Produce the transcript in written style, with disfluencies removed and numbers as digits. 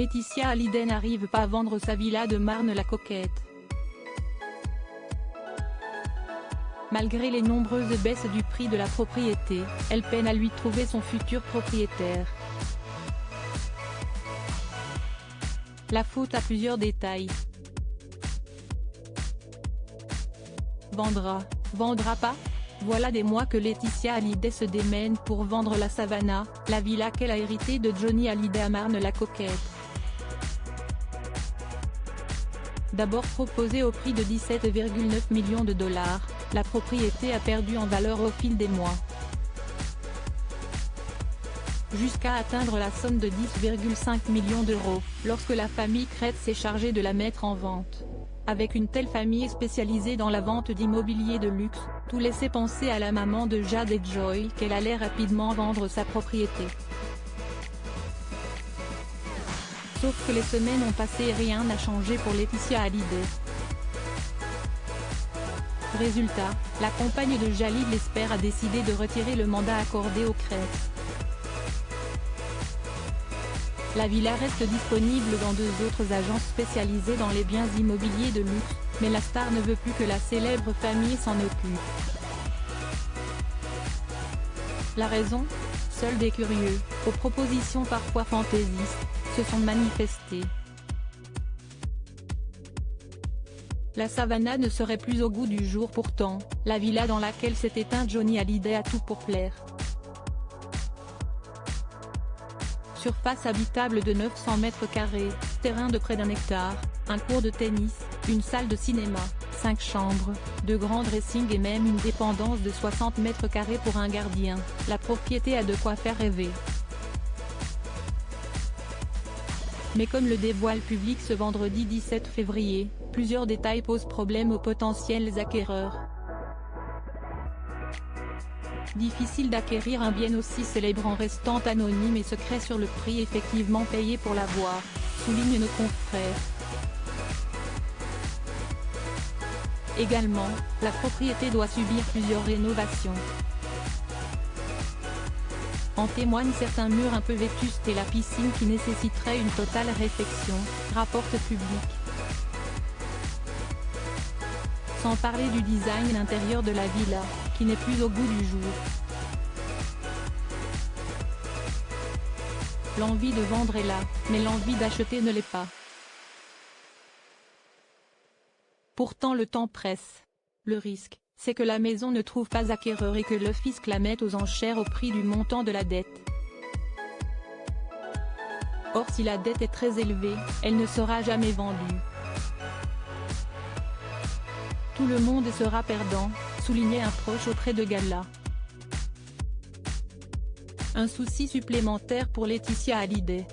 Laetitia Hallyday n'arrive pas à vendre sa villa de Marne-la-Coquette. Malgré les nombreuses baisses du prix de la propriété, elle peine à lui trouver son futur propriétaire. La faute à plusieurs détails. Vendra pas? Voilà des mois que Laetitia Hallyday se démène pour vendre la Savannah, la villa qu'elle a héritée de Johnny Hallyday à Marne-la-Coquette. D'abord proposée au prix de 17,9 millions de dollars, la propriété a perdu en valeur au fil des mois, jusqu'à atteindre la somme de 10,5 millions d'euros, lorsque la famille Crête s'est chargée de la mettre en vente. Avec une telle famille spécialisée dans la vente d'immobilier de luxe, tout laissait penser à la maman de Jade et Joy qu'elle allait rapidement vendre sa propriété. Sauf que les semaines ont passé et rien n'a changé pour Laetitia Hallyday. Résultat, la compagne de Jalil Lesper a décidé de retirer le mandat accordé aux Crête. La villa reste disponible dans 2 autres agences spécialisées dans les biens immobiliers de luxe, mais la star ne veut plus que la célèbre famille s'en occupe. La raison? Seuls des curieux, aux propositions parfois fantaisistes, se sont manifestés. La Savannah ne serait plus au goût du jour pourtant, la villa dans laquelle s'est éteint Johnny Hallyday a tout pour plaire. Surface habitable de 900 mètres carrés, terrain de près d'1 hectare, un court de tennis, une salle de cinéma, 5 chambres, 2 grands dressings et même une dépendance de 60 mètres carrés pour un gardien, la propriété a de quoi faire rêver. Mais comme le dévoile Public ce vendredi 17 février, plusieurs détails posent problème aux potentiels acquéreurs. Difficile d'acquérir un bien aussi célèbre en restant anonyme et secret sur le prix effectivement payé pour l'avoir, soulignent nos confrères. Également, la propriété doit subir plusieurs rénovations. En témoignent certains murs un peu vétustes et la piscine qui nécessiterait une totale réfection, rapporte Public. Sans parler du design et l'intérieur de la villa, qui n'est plus au goût du jour. L'envie de vendre est là, mais l'envie d'acheter ne l'est pas. Pourtant le temps presse. Le risque, c'est que la maison ne trouve pas acquéreur et que le fisc la mette aux enchères au prix du montant de la dette. Or si la dette est très élevée, elle ne sera jamais vendue. Tout le monde sera perdant, soulignait un proche auprès de Gala. Un souci supplémentaire pour Laetitia Hallyday.